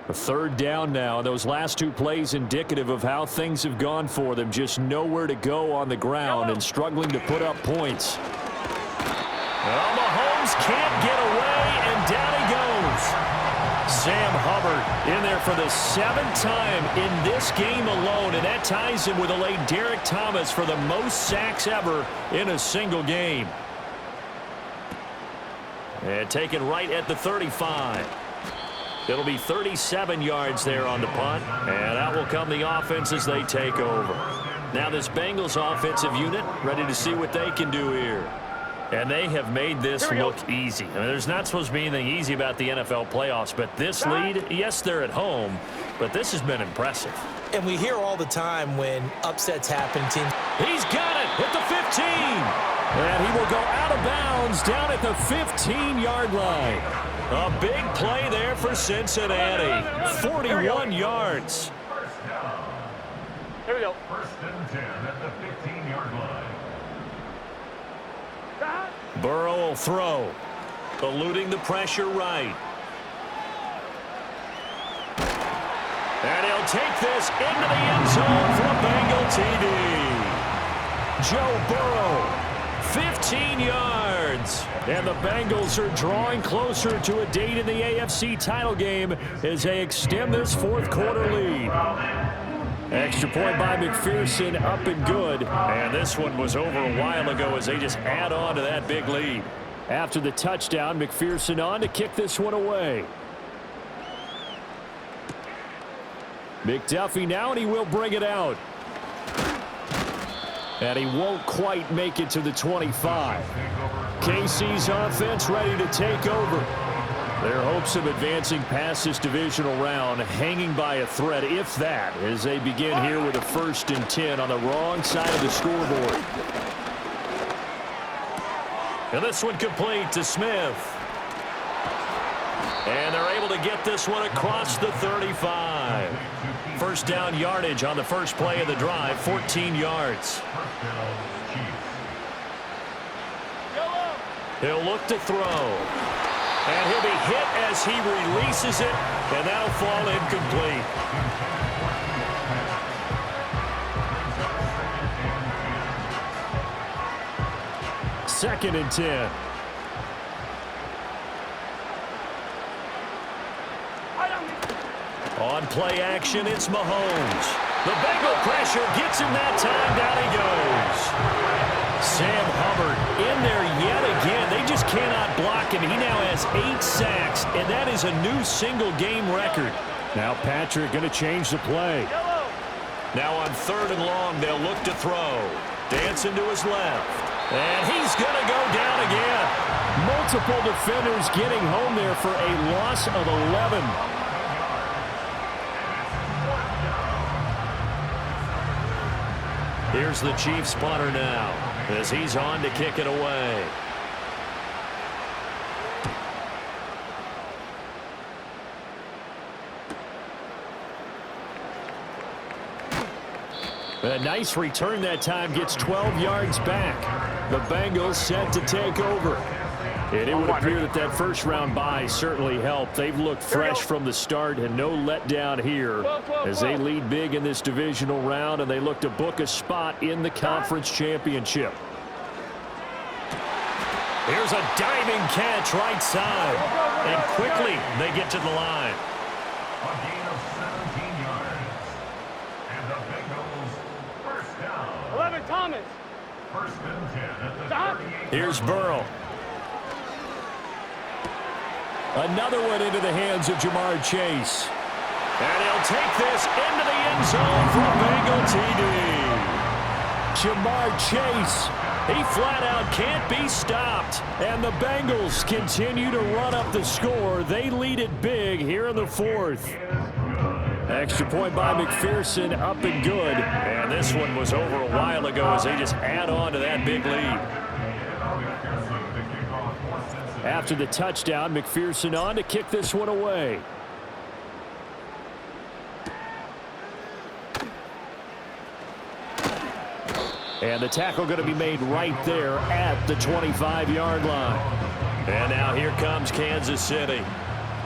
A third down now. Those last two plays indicative of how things have gone for them. Just nowhere to go on the ground and struggling to put up points. Well, Mahomes can't get away, and down he goes. Sam Hubbard in there for the 7th time in this game alone, and that ties him with a late Derek Thomas for the most sacks ever in a single game. And taken right at the 35. It'll be 37 yards there on the punt, and out will come the offense as they take over. Now this Bengals offensive unit ready to see what they can do here. And they have made this look easy. I mean, there's not supposed to be anything easy about the NFL playoffs, but this lead, yes, they're at home, but this has been impressive. And we hear all the time when upsets happen, teams. He's got it at the 15. And he will go out of bounds down at the 15-yard line. A big play there for Cincinnati. 41 yards. Here we go. First and 10 at the 15-yard line. Burrow will throw. Eluding the pressure right. And he'll take this into the end zone for a Bengal TD. Joe Burrow, 15 yards. And the Bengals are drawing closer to a date in the AFC title game as they extend this fourth quarter lead. Extra point by McPherson, up and good. And this one was over a while ago as they just add on to that big lead. After the touchdown, McPherson on to kick this one away. McDuffie now, and he will bring it out. And he won't quite make it to the 25. KC's offense ready to take over. Their hopes of advancing past this divisional round hanging by a thread, if that, as they begin here with a 1st and 10 on the wrong side of the scoreboard. And this one complete to Smith. And they're able to get this one across the 35. First down yardage on the first play of the drive, 14 yards. He'll look to throw. And he'll be hit as he releases it, and that'll fall incomplete. Second and 10. On play action, it's Mahomes. The Bengal pressure gets him that time. Down he goes. Sam Hubbard in there yet again. They just cannot block him. He now has 8 sacks, and that is a new single-game record. Now Patrick going to change the play. Now on 3rd and long, they'll look to throw. Dancing to his left. And he's going to go down again. Multiple defenders getting home there for a loss of 11. Here's the Chiefs punter now as he's on to kick it away. A nice return that time, gets 12 yards back. The Bengals set to take over. And it would appear that that first-round bye certainly helped. They've looked fresh from the start and no letdown here as they lead big in this divisional round, and they look to book a spot in the conference championship. Here's a diving catch right side. And quickly they get to the line. A gain of 17 yards. And the Bengals first down. 11, Thomas. First and 10 at the 38. Here's Burrow. Another one into the hands of Jamar Chase. And he'll take this into the end zone for a Bengal TD. Jamar Chase, he flat out can't be stopped. And the Bengals continue to run up the score. They lead it big here in the 4th. Extra point by McPherson, up and good. And this one was over a while ago as they just add on to that big lead. After the touchdown, McPherson on to kick this one away. And the tackle going to be made right there at the 25-yard line. And now here comes Kansas City.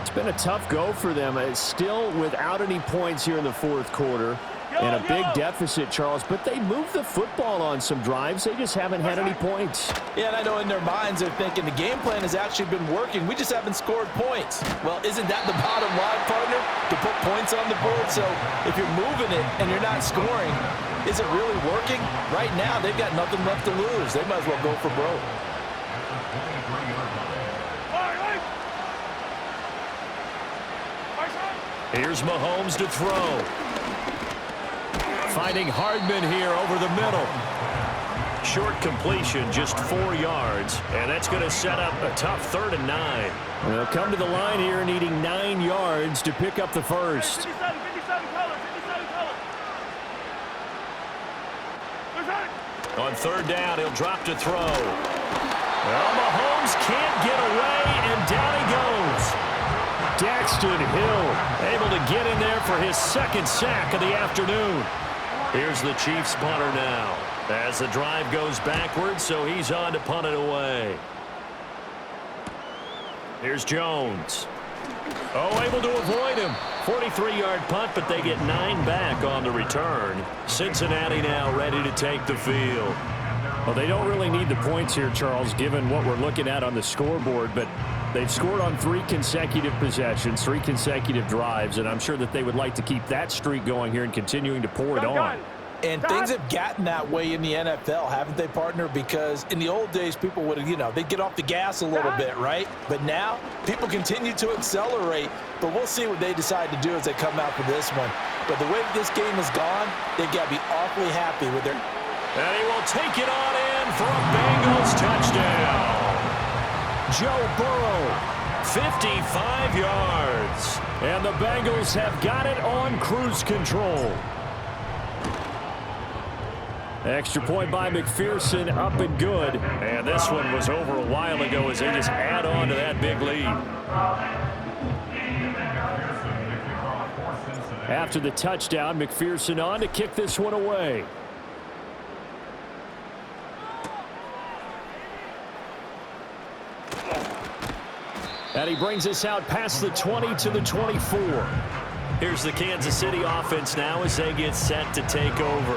It's been a tough go for them. It's still without any points here in the fourth quarter. And a big deficit, Charles, but they moved the football on some drives. They just haven't had any points. Yeah, and I know in their minds they're thinking the game plan has actually been working. We just haven't scored points. Well, isn't that the bottom line, partner? To put points on the board. So if you're moving it and you're not scoring, is it really working? Right now, they've got nothing left to lose. They might as well go for broke. Here's Mahomes to throw. Finding Hardman here over the middle. Short completion, just 4 yards, and that's going to set up a tough 3rd and 9. They'll come to the line here needing 9 yards to pick up the first. 57 colors, 57 colors. On 3rd down, he'll drop to throw. Well, Mahomes can't get away, and down he goes. Daxton Hill able to get in there for his 2nd sack of the afternoon. Here's the Chiefs punter now as the drive goes backwards, so he's on to punt it away. Here's Jones. Oh, able to avoid him. 43-yard punt, but they get 9 back on the return. Cincinnati now ready to take the field. Well, they don't really need the points here, Charles, given what we're looking at on the scoreboard, but they've scored on 3 consecutive possessions, 3 consecutive drives, and I'm sure that they would like to keep that streak going here and continuing to pour it on. And things have gotten that way in the NFL, haven't they, partner? Because in the old days, people would, they'd get off the gas a little bit, right? But now, people continue to accelerate. But we'll see what they decide to do as they come out for this one. But the way this game has gone, they've got to be awfully happy with their... And he will take it on in for a Bengals touchdown. Joe Burrow, 55 yards. And the Bengals have got it on cruise control. Extra point by McPherson, up and good. And this one was over a while ago as they just add on to that big lead. After the touchdown, McPherson on to kick this one away. And he brings us out past the 20 to the 24. Here's the Kansas City offense now as they get set to take over.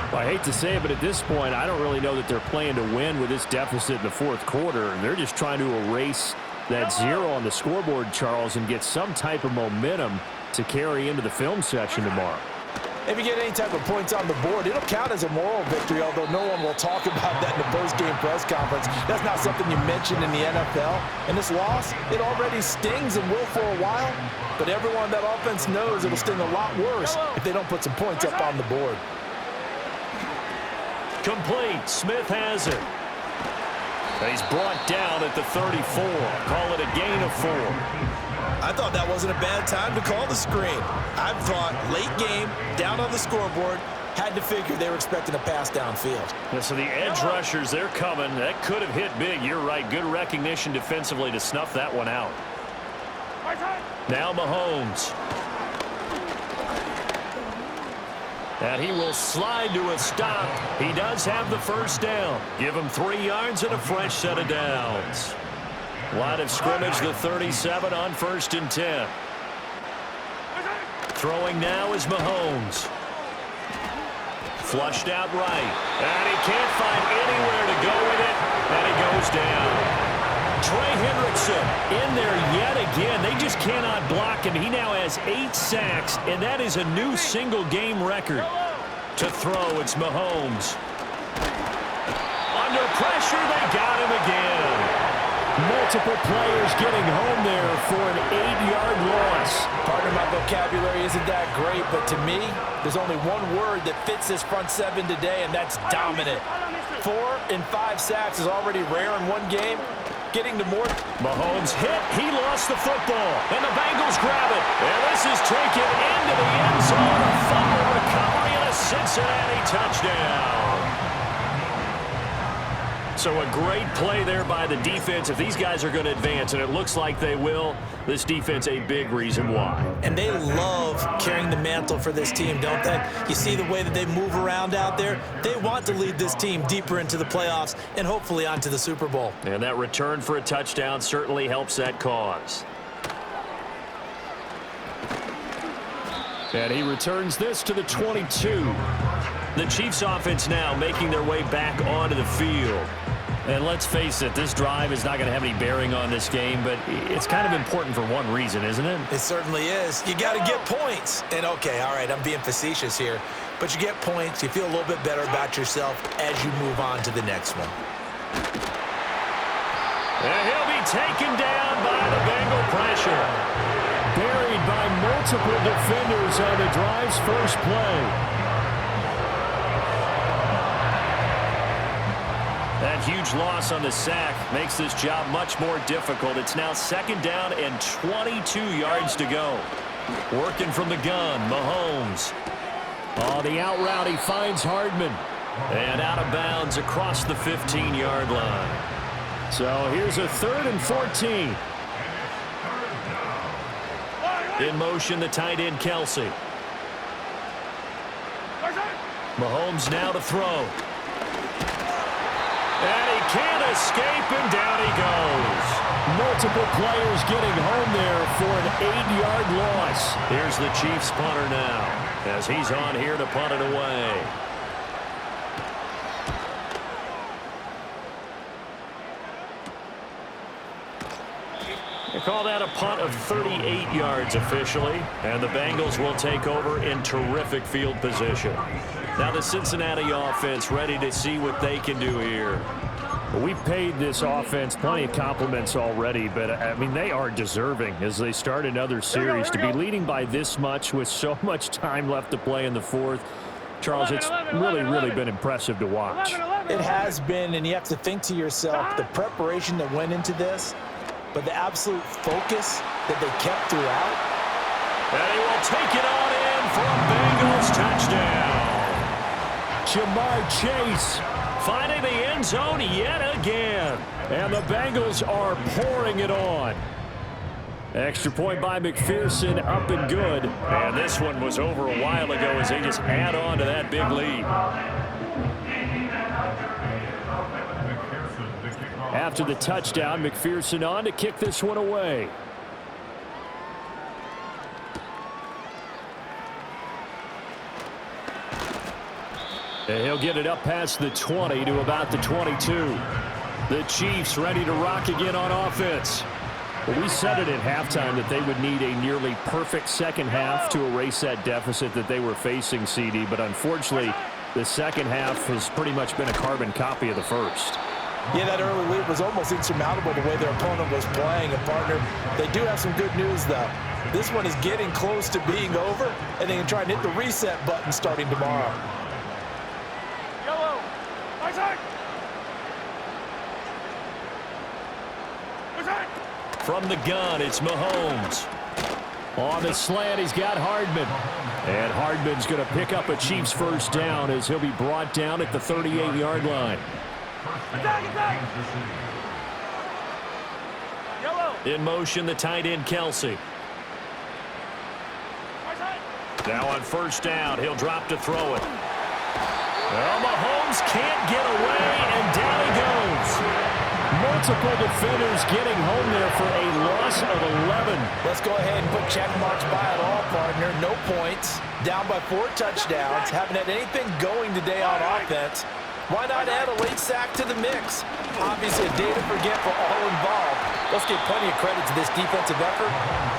Well, I hate to say it, but at this point, I don't really know that they're playing to win with this deficit in the fourth quarter. They're just trying to erase that 0 on the scoreboard, Charles, and get some type of momentum to carry into the film section tomorrow. If you get any type of points on the board, it'll count as a moral victory, although no one will talk about that in the post-game press conference. That's not something you mentioned in the NFL. And this loss, it already stings and will for a while, but everyone on that offense knows it'll sting a lot worse if they don't put some points up on the board. Complete. Smith has it. He's brought down at the 34. Call it a gain of 4. I thought that wasn't a bad time to call the screen. I thought late game, down on the scoreboard, had to figure they were expecting a pass downfield. Yeah, so the edge rushers, they're coming. That could have hit big. You're right. Good recognition defensively to snuff that one out. Now Mahomes. And he will slide to a stop. He does have the first down. Give him 3 yards and a fresh set of downs. Line of scrimmage, the 37 on 1st and 10. Throwing now is Mahomes. Flushed out right. And he can't find anywhere to go with it. And he goes down. Trey Hendrickson in there yet again. They just cannot block him. He now has 8 sacks, and that is a new single-game record. To throw, it's Mahomes. Under pressure, they got him again. Multiple players getting home there for an 8-yard loss. Partner, my vocabulary isn't that great, but to me, there's only one word that fits this front 7 today, and that's dominant. 4 and 5 sacks is already rare in one game. Getting to more. Mahomes hit. He lost the football. And the Bengals grab it. And this is taken into the end zone. A fumble recovery and a Cincinnati touchdown. So a great play there by the defense. If these guys are going to advance, and it looks like they will, this defense a big reason why. And they love carrying the mantle for this team, don't they? You see the way that they move around out there? They want to lead this team deeper into the playoffs and hopefully onto the Super Bowl. And that return for a touchdown certainly helps that cause. And he returns this to the 22. The Chiefs offense now making their way back onto the field. And let's face it, this drive is not going to have any bearing on this game, but it's kind of important for one reason, isn't it? It certainly is. You got to get points. And, okay, all right, I'm being facetious here. But you get points, you feel a little bit better about yourself as you move on to the next one. And he'll be taken down by the Bengal pressure. Buried by multiple defenders on the drive's first play. That huge loss on the sack makes this job much more difficult. It's now 2nd down and 22 yards to go. Working from the gun, Mahomes. Oh, the out route, he finds Hardman. And out of bounds across the 15-yard line. So here's a 3rd and 14. In motion, the tight end, Kelsey. Mahomes now to throw. And he can't escape, and down he goes. Multiple players getting home there for an 8-yard loss. Here's the Chiefs punter now, as he's on here to punt it away. They call that a punt of 38 yards officially, and the Bengals will take over in terrific field position. Now the Cincinnati offense ready to see what they can do here. Well, we've paid this offense plenty of compliments already, but, I mean, they are deserving as they start another series. To be leading by this much with so much time left to play in the fourth, Charles, it's really been impressive to watch. It has been, and you have to think to yourself, the preparation that went into this, but the absolute focus that they kept throughout. And he will take it on in for a Bengals touchdown. Jamar Chase finding the end zone yet again. And the Bengals are pouring it on. Extra point by McPherson, up and good. And this one was over a while ago as they just add on to that big lead. After the touchdown, McPherson on to kick this one away. And he'll get it up past the 20 to about the 22. The Chiefs ready to rock again on offense. Well, we said it at halftime that they would need a nearly perfect second half to erase that deficit that they were facing, CD. But unfortunately, the second half has pretty much been a carbon copy of the first. Yeah, that early lead was almost insurmountable the way their opponent was playing. And, partner, they do have some good news, though. This one is getting close to being over, and they can try and hit the reset button starting tomorrow. Yellow. Right side. Right side. From the gun, it's Mahomes. On the slant, he's got Hardman. And Hardman's going to pick up a Chiefs first down as he'll be brought down at the 38-yard line. Attack. Yellow. In motion, the tight end, Kelsey. Right side. Now on first down, he'll drop to throw it. Well, Mahomes can't get away, and down he goes. Multiple defenders getting home there for a loss of 11. Let's go ahead and put check marks by it all, partner. No points. Down by 4 touchdowns. Haven't had anything going today on offense. Why not add a late sack to the mix? Obviously a day to forget for all involved. Let's give plenty of credit to this defensive effort.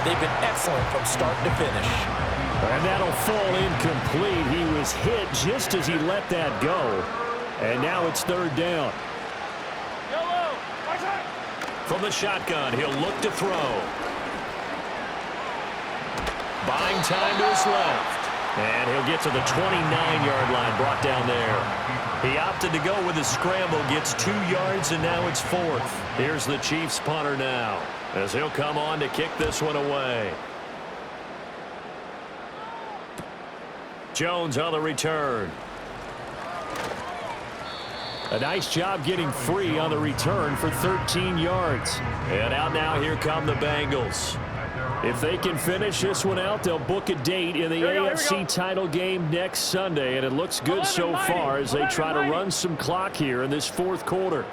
They've been excellent from start to finish. And that'll fall incomplete. He was hit just as he let that go. And now it's third down. Yellow. Right side. From the shotgun, he'll look to throw. Buying time to his left. And he'll get to the 29-yard line, brought down there. He opted to go with a scramble, gets 2 yards, and now it's 4th. Here's the Chiefs punter now, as he'll come on to kick this one away. Jones on the return. A nice job getting free on the return for 13 yards. And out now, here come the Bengals. If they can finish this one out, they'll book a date in the AFC title game next Sunday, and it looks good so far as they try to run some clock here in this fourth quarter.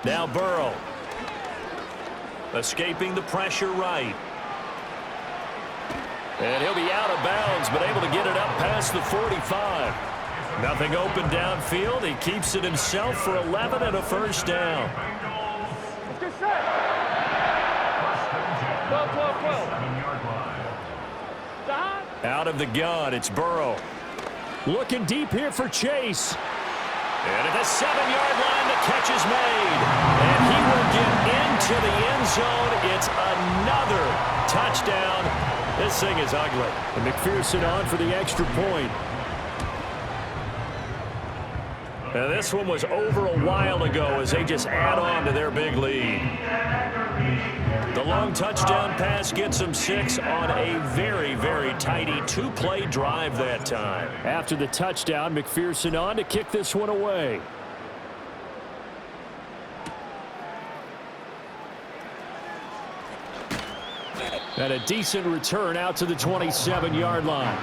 Now Burrow. Escaping the pressure right. And he'll be out of bounds, but able to get it up past the 45. Nothing open downfield. He keeps it himself for 11 and a first down. Let's get set. 12, 12, 12. Out of the gun, it's Burrow. Looking deep here for Chase. And at the 7-yard line, the catch is made. And he will get into the end zone. It's another touchdown. This thing is ugly. And McPherson on for the extra point. And this one was over a while ago as they just add on to their big lead. The long touchdown pass gets them 6 on a very, very tidy 2-play drive that time. After the touchdown, McPherson on to kick this one away. And a decent return out to the 27-yard line.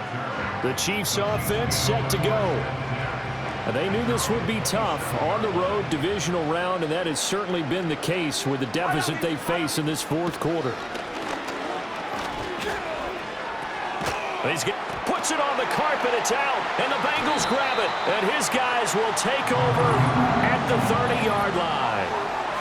The Chiefs offense set to go. They knew this would be tough on the road divisional round, and that has certainly been the case with the deficit they face in this fourth quarter. Puts it on the carpet, it's out, and the Bengals grab it, and his guys will take over at the 30-yard line.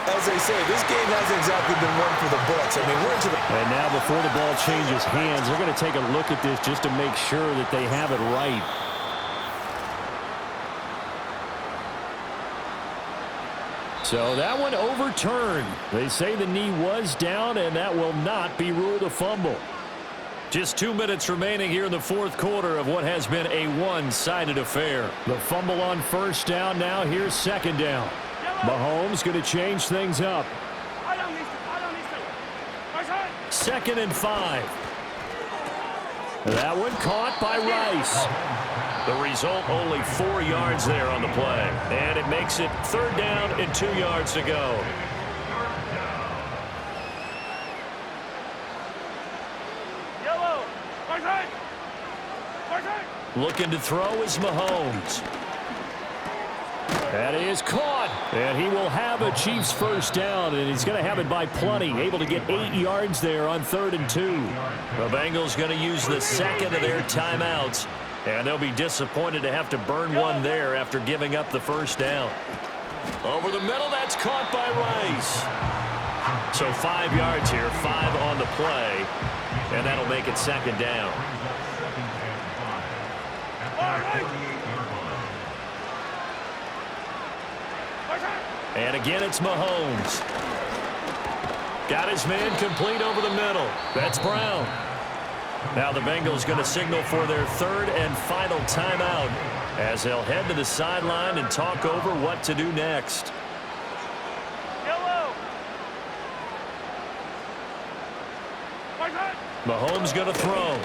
As they say, this game hasn't exactly been one for the books. I mean, we're into the... And now before the ball changes hands, they're going to take a look at this just to make sure that they have it right. So that one overturned. They say the knee was down, and that will not be ruled a fumble. Just 2 minutes remaining here in the fourth quarter of what has been a one-sided affair. The fumble on first down now. Here's second down. Mahomes going to change things up. Second and 5. That one caught by Rice. The result, only 4 yards there on the play. And it makes it third down and 2 yards to go. Looking to throw is Mahomes. That is caught. And he will have a Chiefs first down, and he's going to have it by plenty. Able to get 8 yards there on 3rd and 2. The Bengals going to use the second of their timeouts. And they'll be disappointed to have to burn one there after giving up the first down. Over the middle, that's caught by Rice. So 5 yards here, 5 on the play. And that'll make it second down. And again, it's Mahomes. Got his man complete over the middle. That's Brown. Now the Bengals going to signal for their third and final timeout as they'll head to the sideline and talk over what to do next. Mahomes going to throw.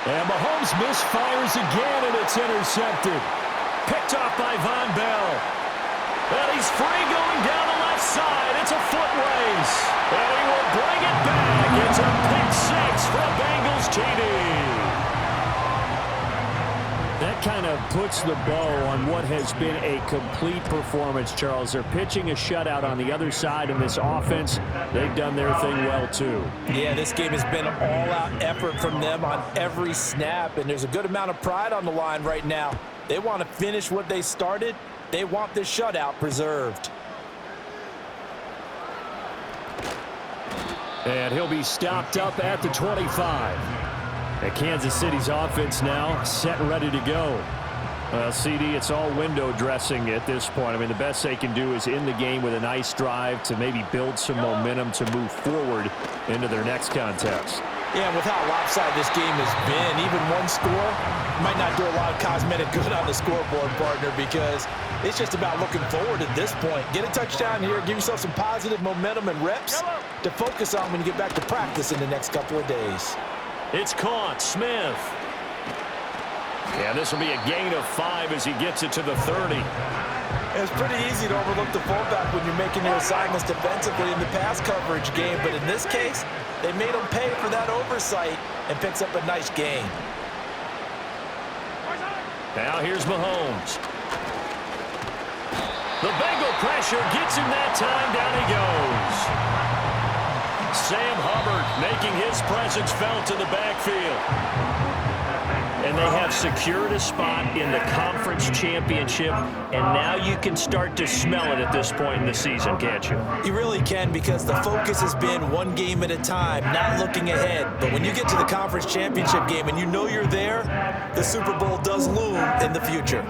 And Mahomes misfires again, and it's intercepted. Picked off by Von Bell. And he's free going down the left side. It's a foot race. And he will bring it back. It's a pick 6 for a Bengals TD. That kind of puts the bow on what has been a complete performance, Charles. They're pitching a shutout on the other side in this offense. They've done their thing well, too. Yeah, this game has been an all-out effort from them on every snap, and there's a good amount of pride on the line right now. They want to finish what they started. They want this shutout preserved. And he'll be stopped up at the 25. And Kansas City's offense now set and ready to go. Well, CD, it's all window dressing at this point. I mean, the best they can do is in the game with a nice drive to maybe build some momentum to move forward into their next contest. Yeah, with how lopsided this game has been, even one score might not do a lot of cosmetic good on the scoreboard, partner, because it's just about looking forward at this point. Get a touchdown here, give yourself some positive momentum and reps to focus on when you get back to practice in the next couple of days. It's caught. Smith. Yeah, this will be a gain of 5 as he gets it to the 30. It's pretty easy to overlook the fullback when you're making your assignments defensively in the pass coverage game, but in this case, they made him pay for that oversight and picks up a nice gain. Now here's Mahomes. The Bengal pressure gets him that time. Down he goes. Sam Hubbard making his presence felt in the backfield. And they have secured a spot in the conference championship, and now you can start to smell it at this point in the season, can't you? You really can, because the focus has been one game at a time, not looking ahead. But when you get to the conference championship game and you know you're there, the Super Bowl does loom in the future.